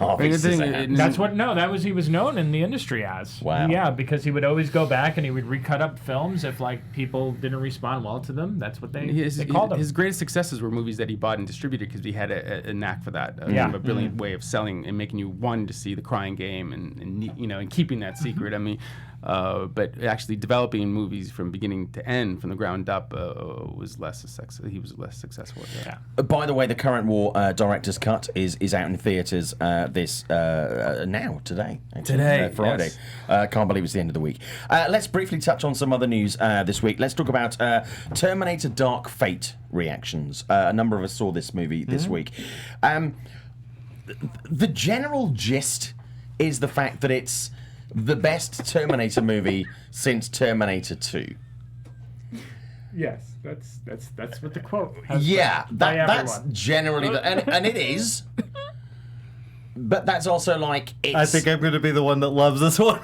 was he was known in the industry as. Wow. Yeah, because he would always go back and he would recut up films if people didn't respond well to them. That's what they called them. His greatest successes were movies that he bought and distributed, because he had a knack for that. A brilliant way of selling and making you want to see The Crying Game and keeping that secret. I mean, but actually developing movies from beginning to end, from the ground up, was less successful. He was less successful at that. Yeah. By the way, the current War director's cut is out in theatres today. Friday. Yes. Can't believe it's the end of the week. Let's briefly touch on some other news this week. Let's talk about Terminator Dark Fate reactions. A number of us saw this movie this week. The general gist is the fact that it's the best Terminator movie since Terminator 2. Yes, that's what the quote has. Yeah, that's generally and it is. But that's also like, I think I'm going to be the one that loves this one.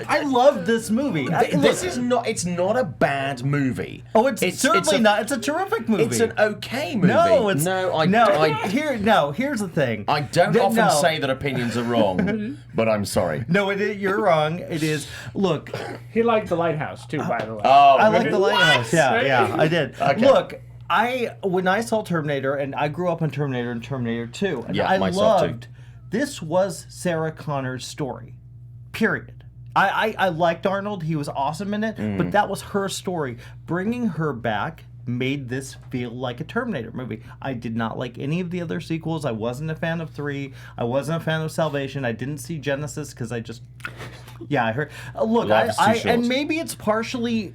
I love this movie. It's not a bad movie. Oh, it's certainly not. It's a terrific movie. It's an okay movie. Here's the thing. I don't often say that opinions are wrong, but I'm sorry. No, you're wrong. It is. Look, he liked The Lighthouse too, by the way. Oh, I like The Lighthouse. Yeah, I did. Okay. Look, when I saw Terminator, and I grew up on Terminator and Terminator 2, and yeah, I myself loved. Too. This was Sarah Connor's story. Period. I liked Arnold. He was awesome in it, but that was her story. Bringing her back made this feel like a Terminator movie. I did not like any of the other sequels. I wasn't a fan of 3. I wasn't a fan of Salvation. I didn't see Genesis because I just... Yeah, I heard... Look, and maybe it's partially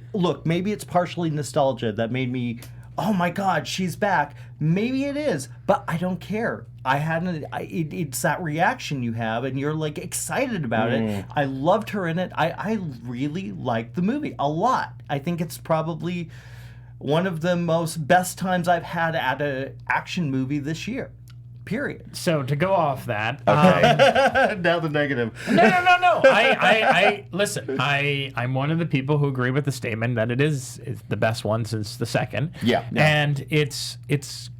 nostalgia that made me... Oh my God, she's back. Maybe it is, but I don't care. It's that reaction you have, and you're like excited about it. I loved her in it. I really liked the movie a lot. I think it's probably one of the best times I've had at an action movie this year. Period. So to go off that, now the negative. No. I listen. I'm one of the people who agree with the statement that it's the best one since the second. Yeah. And it's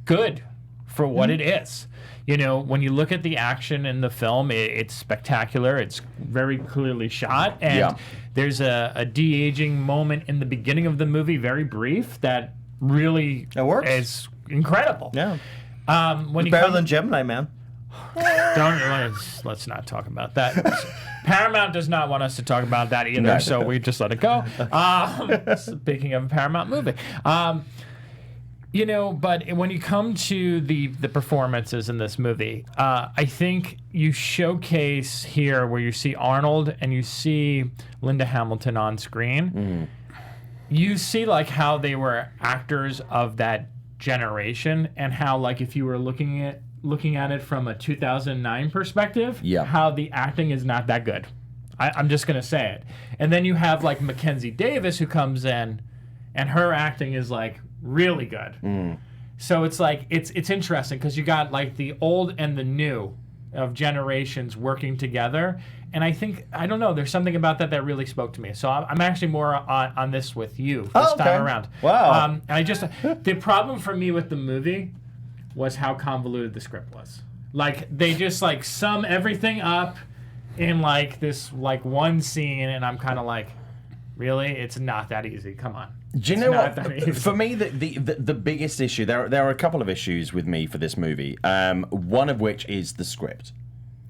good for what it is. You know, when you look at the action in the film, it's spectacular. It's very clearly shot, and there's a de-aging moment in the beginning of the movie, very brief, that really is incredible. Yeah. When you better than Gemini Man. Let's not talk about that. Paramount does not want us to talk about that either, so we just let it go. Speaking of a Paramount movie. You know, but when you come to the performances in this movie, I think you showcase here where you see Arnold and you see Linda Hamilton on screen. You see like how they were actors of that generation, and how like if you were looking at it from a 2009 perspective, how the acting is not that good. I'm just gonna say it. And then you have like Mackenzie Davis who comes in, and her acting is like really good. So it's like it's interesting because you got like the old and the new of generations working together, and I don't know, there's something about that really spoke to me. So I'm actually more on this with you this time around. Wow. And the problem for me with the movie was how convoluted the script was. Like they just like sum everything up in like this like one scene, and I'm kind of like, really? It's not that easy. Come on. Do you know what? For me, the biggest issue, there are a couple of issues with me for this movie. One of which is the script.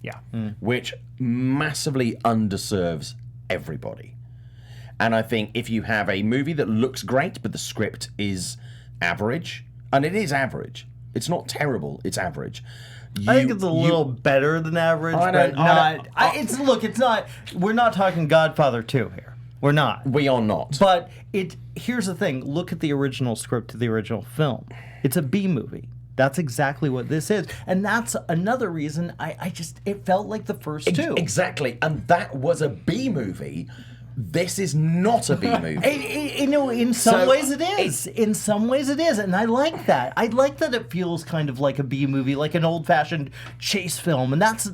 Yeah. Which massively underserves everybody. And I think if you have a movie that looks great, but the script is average, and it is average, it's not terrible, it's average. I think it's a little better than average, but not. It's not. We're not talking Godfather 2 here. We're not. We are not. But here's the thing. Look at the original script to the original film. It's a B movie. That's exactly what this is. And that's another reason it felt like the first two. Exactly. And that was a B movie. This is not a B movie. In some ways it is. In some ways it is. And I like that. I like that it feels kind of like a B movie, like an old-fashioned chase film. And that's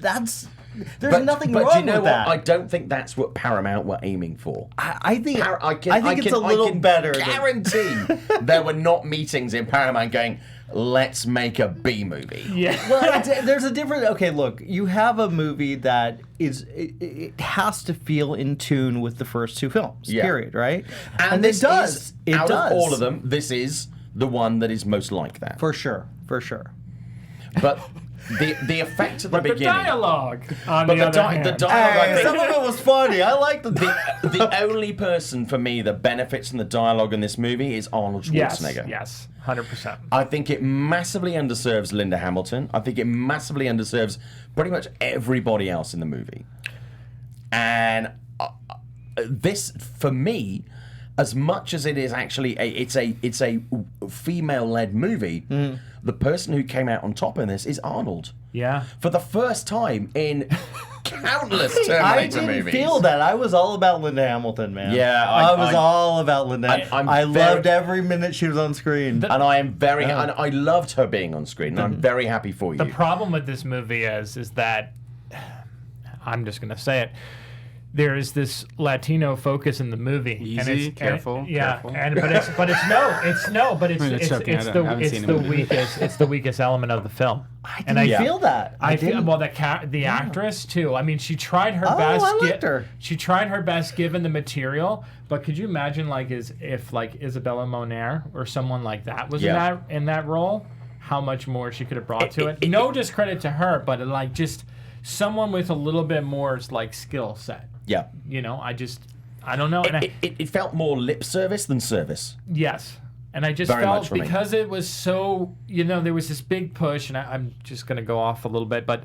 there's nothing wrong with that. But you know what? I don't think that's what Paramount were aiming for. I think it's a little better. I guarantee there were not meetings in Paramount going, let's make a B movie. Yeah. Well, there's a different. Okay, look, you have a movie that it has to feel in tune with the first two films. Period. Right. And it does. Out of all of them, this is the one that is most like that. For sure. But the effect at the beginning. The dialogue. The dialogue. I think, some of it was funny. I like the only person for me that benefits from the dialogue in this movie is Arnold Schwarzenegger. Yes, 100%. I think it massively underserves Linda Hamilton. I think it massively underserves pretty much everybody else in the movie. And this, for me, as much as it is actually it's a female-led movie, the person who came out on top in this is Arnold. Yeah. For the first time in countless Terminator I didn't movies. feel that. I was all about Linda Hamilton, man. Yeah, I was all about Linda. I loved every minute she was on screen. And I am very, and I loved her being on screen. And I'm very happy for you. The problem with this movie is that, I'm just going to say it, there is this Latino focus in the movie. Easy, careful. But it's the weakest element of the film. I feel that. I feel the actress too. I mean, she tried her best. I liked her. She tried her best given the material. But could you imagine if Isabella Moner or someone like that was in that role? How much more she could have brought to it? No discredit to her, but just someone with a little bit more skill set. Yeah. You know, I don't know. And it felt more lip service than service. Yes. And I just Very felt much for me. because it was so, there was this big push, and I'm just going to go off a little bit, but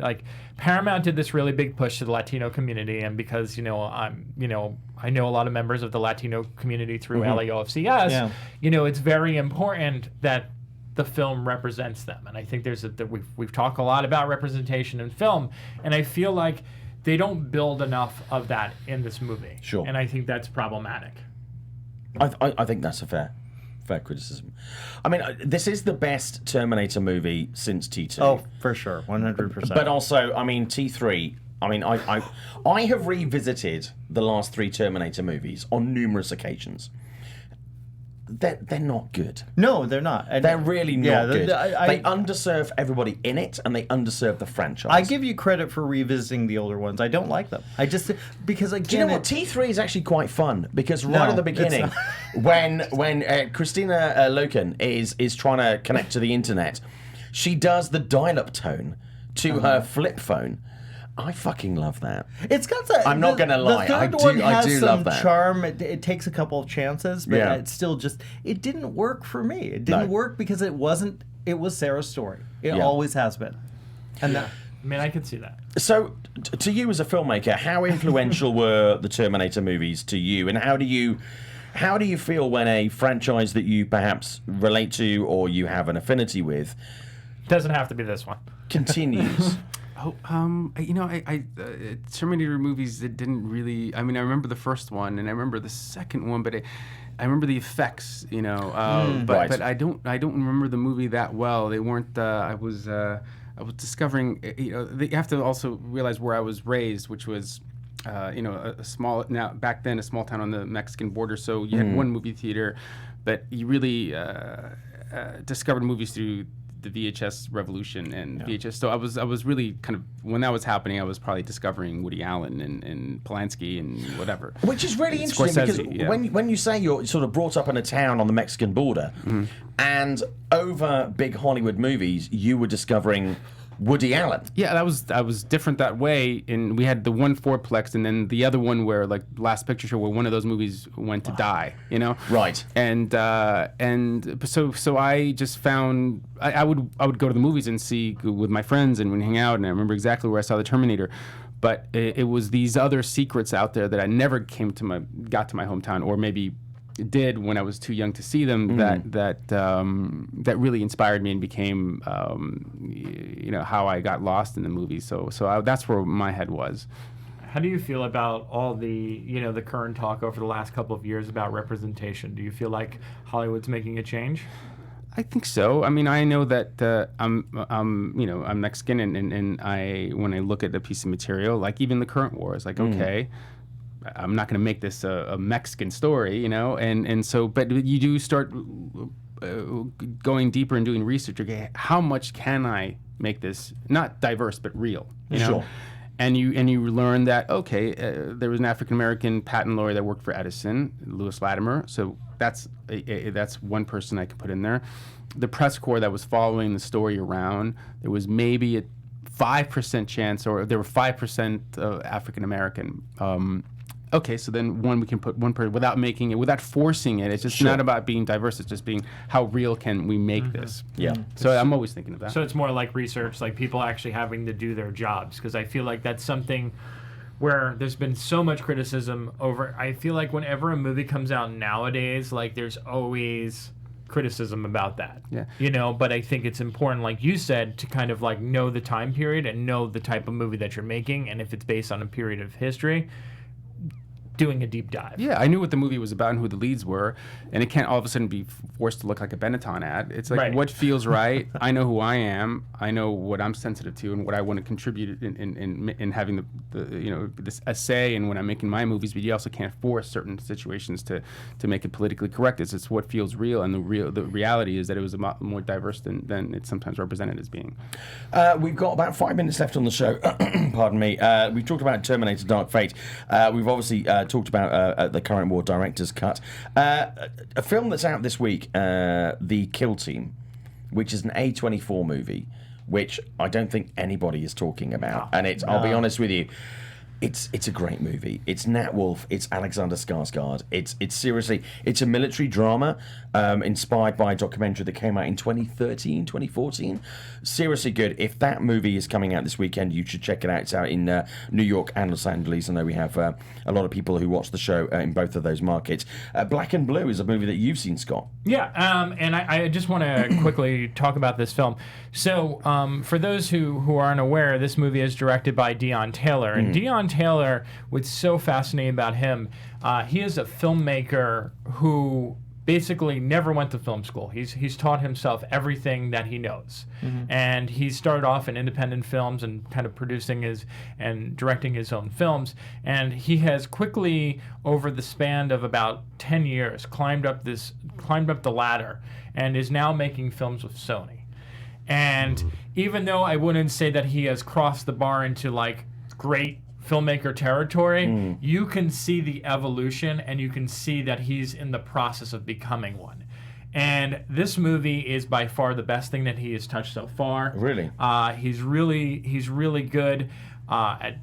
Paramount did this really big push to the Latino community, and because, I know a lot of members of the Latino community through LAOFCS, it's very important that the film represents them. And I think we've talked a lot about representation in film, and I feel like they don't build enough of that in this movie. Sure. And I think that's problematic. I think that's a fair criticism. I mean, this is the best Terminator movie since T2. Oh, for sure, 100%. But also, I mean, T3. I mean, I have revisited the last three Terminator movies on numerous occasions. they're not good. No, they're not. And They're really not good. I They underserve everybody in it, and they underserve the franchise. I give you credit for revisiting the older ones. I don't like them. I just because again, Do you know what? T3 is actually quite fun because right at the it's beginning, when Christina Loken is trying to connect to the internet, she does the dial-up tone to her flip phone. I fucking love that. It's got that. I'm not gonna lie, The I third do- one I has do some love that. charm. It takes a couple of chances, but Yeah. it still just it didn't work for me. It didn't No. work because it wasn't. It was Sarah's story. It Yeah. always has been. And that, I mean, I can see that. So, to you as a filmmaker, how influential were the Terminator movies to you, and how do you feel when a franchise that you perhaps relate to or you have an affinity with Doesn't have to be this one. continues? Terminator movies that didn't really. I mean, I remember the first one and I remember the second one, but I remember the effects, but Right. I don't remember the movie that well. They weren't. I was discovering. You have to also realize where I was raised, which was. A small back then a small town on the Mexican border, so you had one movie theater, but you really discovered movies through the VHS revolution and VHS. So I was really kind of when that was happening, I was probably discovering Woody Allen and Polanski and whatever. Which is really interesting because Scorsese, yeah. when you say you're sort of brought up in a town on the Mexican border, and over big Hollywood movies, you were discovering Woody Allen. Yeah, I was different that way. And we had the one fourplex, and then the other one where like Last Picture Show, where one of those movies went to die. Right. And so I just found I would go to the movies and see with my friends and we'd hang out, and I remember exactly where I saw the Terminator. But it was these other secrets out there that I never got to my hometown, or maybe did when I was too young to see them, that really inspired me and became how I got lost in the movie. So that's where my head was. How do you feel about all the the current talk over the last couple of years about representation? Do you feel like Hollywood's making a change? I think so. I mean, I know that I'm Mexican, and when I look at a piece of material, like even the current war, it's like okay. I'm not going to make this a Mexican story, and so, but you do start going deeper and doing research. Okay, how much can I make this not diverse but real? Sure. And you learn that there was an African American patent lawyer that worked for Edison, Louis Latimer. So that's one person I could put in there. The press corps that was following the story around, there was maybe a 5% chance, or there were 5% African American. Okay, so then we can put one person without forcing it. It's just not about being diverse. It's just being how real can we make this. Yeah. So I'm always thinking of that. So it's more like research, like people actually having to do their jobs, because I feel like that's something where there's been so much criticism over. I feel like whenever a movie comes out nowadays, like there's always criticism about that. Yeah. But I think it's important, like you said, to kind of like know the time period and know the type of movie that you're making, and if it's based on a period of history, doing a deep dive. Yeah, I knew what the movie was about and who the leads were, and it can't all of a sudden be forced to look like a Benetton ad. It's like what feels right. I know who I am. I know what I'm sensitive to and what I want to contribute in having this essay and when I'm making my movies. But you also can't force certain situations to make it politically correct. It's what feels real, and the reality is that it was a lot more diverse than it's sometimes represented as being. We've got about 5 minutes left on the show. Pardon me. We've talked about Terminator: Dark Fate. We've obviously talked about the current war director's cut. A film that's out this week, The Kill Team, which is an A24 movie, which I don't think anybody is talking about. And I'll be honest with you, it's a great movie. It's Nat Wolff. It's Alexander Skarsgård. It's seriously, it's a military drama inspired by a documentary that came out in 2014. Seriously good. If that movie is coming out this weekend, you should check it out. It's out in New York and Los Angeles. I know we have a lot of people who watch the show in both of those markets. Black and Blue is a movie that you've seen, Scott. Yeah, and I just want to quickly talk about this film. So, for those who aren't aware, this movie is directed by Deon Taylor, and Deon Taylor, what's so fascinating about him, he is a filmmaker who basically never went to film school. He's taught himself everything that he knows. And he started off in independent films and kind of producing and directing his own films. And he has quickly, over the span of about 10 years, climbed up the ladder and is now making films with Sony. And even though I wouldn't say that he has crossed the bar into like great filmmaker territory, you can see the evolution and you can see that he's in the process of becoming one. And this movie is by far the best thing that he has touched so far. Really? He's really good at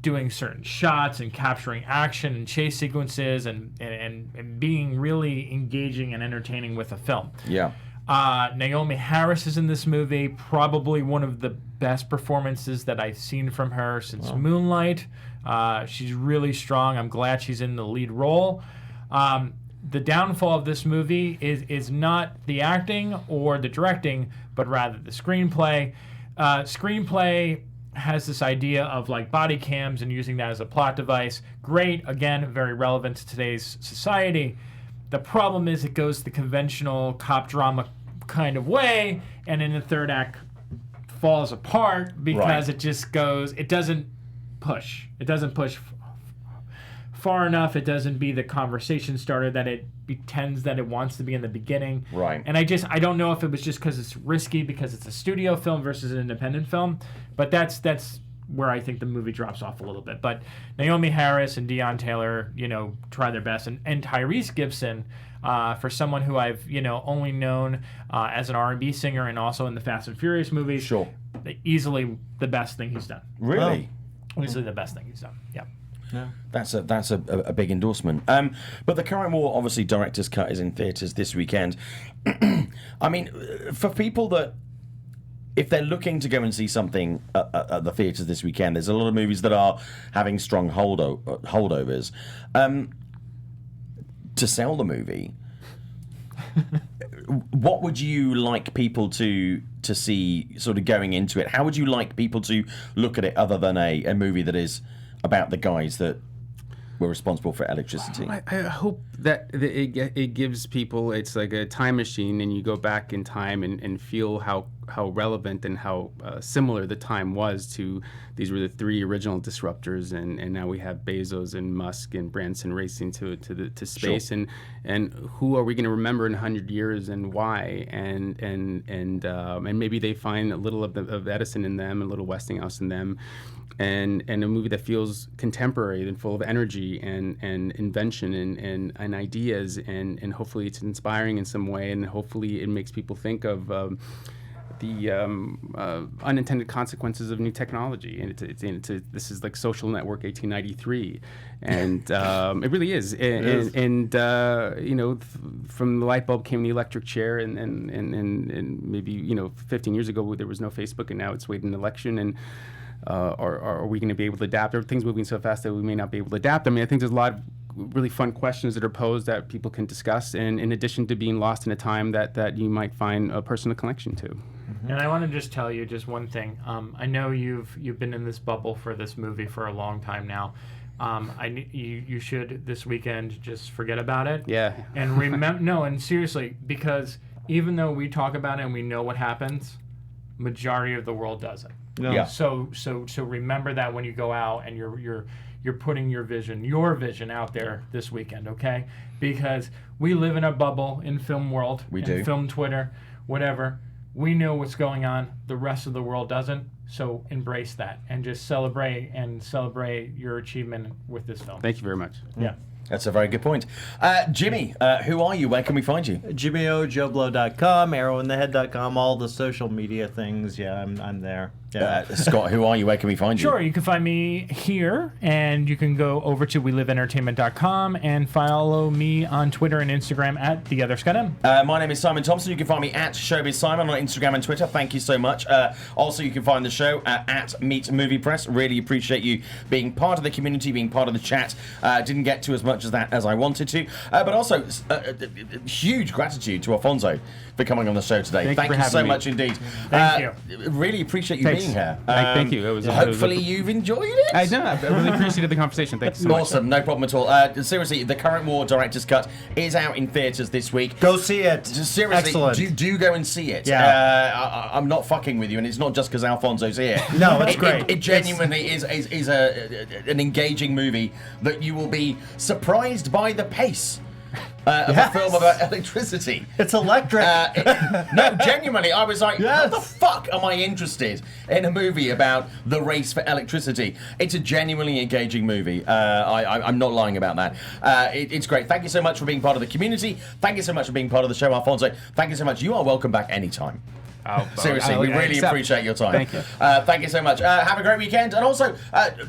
doing certain shots and capturing action and chase sequences and being really engaging and entertaining with a film. Yeah. Naomi Harris is in this movie, probably one of the best performances that I've seen from her since Moonlight. She's really strong. I'm glad she's in the lead role. The downfall of this movie is not the acting or the directing, but rather the screenplay. Screenplay has this idea of like body cams and using that as a plot device. Great, again, very relevant to today's society. The problem is it goes the conventional cop drama kind of way, and in the third act falls apart because it doesn't push far enough. It doesn't be the conversation starter that it pretends that it wants to be in the beginning. Right. And I don't know if it was just because it's risky because it's a studio film versus an independent film, but that's where I think the movie drops off a little bit. But Naomi Harris and Deon Taylor, try their best, and Tyrese Gibson, for someone who I've only known as an R&B singer and also in the Fast and Furious movies. Sure. Easily the best thing he's done. Really? Easily the best thing he's done. Yeah. Yeah. That's a big endorsement. But the current war, obviously, director's cut is in theatres this weekend. I mean, for people that, if they're looking to go and see something at the theatres this weekend, there's a lot of movies that are having strong holdovers. To sell the movie, what would you like people to see sort of going into it? How would you like people to look at it other than a movie that is about the guys that were responsible for electricity? I hope that it gives people, it's like a time machine, and you go back in time and feel how relevant and how similar the time was to, these were the three original disruptors, and now we have Bezos and Musk and Branson racing to space. Sure. And who are we going to remember in 100 years and why? And maybe they find a little of Edison in them, a little Westinghouse in them. And a movie that feels contemporary and full of energy and invention and ideas, and hopefully it's inspiring in some way, and hopefully it makes people think of the unintended consequences of new technology. And this is like Social Network 1893, and it really is. And from the light bulb came the electric chair, and maybe 15 years ago there was no Facebook, and now it's waiting an election, and are we going to be able to adapt? Everything's moving so fast that we may not be able to adapt. I mean, I think there's a lot of really fun questions that are posed that people can discuss, and in addition to being lost in a time that you might find a personal connection to. And I want to just tell you just one thing. I know you've been in this bubble for this movie for a long time now. You should this weekend just forget about it. Yeah. And remember, no, and seriously, because even though we talk about it and we know what happens, majority of the world doesn't. No. Yeah. So remember that when you go out and you're putting your vision out there this weekend, okay? Because we live in a bubble in film world, We in do. film Twitter, whatever. We know what's going on. The rest of the world doesn't. So embrace that and just celebrate your achievement with this film. Thank you very much. Yeah. That's a very good point. Jimmy, who are you? Where can we find you? GBO, JoeBlow.com, ArrowInTheHead.com, all the social media things. Yeah, I'm there. Yeah. Scott, who are you? Where can we find you? Sure, you can find me here, and you can go over to WeLiveEntertainment.com and follow me on Twitter and Instagram at TheOtherScottM. My name is Simon Thompson. You can find me at ShowbizSimon on Instagram and Twitter. Thank you so much. Also, you can find the show at Meet Movie Press. Really appreciate you being part of the community, being part of the chat. Didn't get to as much as that as I wanted to. But also, huge gratitude to Alfonso for coming on the show today. Thank you for so having me. much indeed. Thank you. Really appreciate you Thank being here. Thank you. Hopefully you've enjoyed it. I know. I really appreciated the conversation. Thank you so much. Awesome, no problem at all. Seriously, the Current War Director's Cut is out in theaters this week. Go see it. Seriously, Excellent. do go and see it. Yeah. I'm not fucking with you, and it's not just because Alfonso's here. No, it's great. It genuinely is an engaging movie that you will be surprised by the pace of a film about electricity. It's electric. No, genuinely, I was like, Yes. how the fuck am I interested in a movie about the race for electricity? It's a genuinely engaging movie. I'm not lying about that. It's great. Thank you so much for being part of the community. Thank you so much for being part of the show, Alfonso. Thank you so much. You are welcome back anytime. Seriously, we really appreciate your time. Thank you. Thank you so much. Have a great weekend. And also,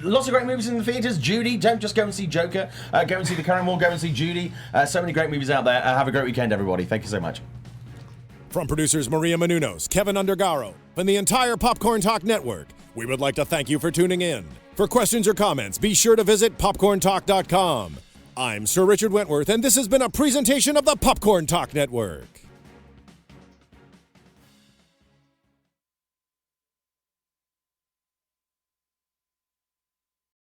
lots of great movies in the theatres. Judy, don't just go and see Joker. Go and see The Current War. Go and see Judy. So many great movies out there. Have a great weekend, everybody. Thank you so much. From producers Maria Menounos, Kevin Undergaro, and the entire Popcorn Talk Network, we would like to thank you for tuning in. For questions or comments, be sure to visit popcorntalk.com. I'm Sir Richard Wentworth, and this has been a presentation of the Popcorn Talk Network.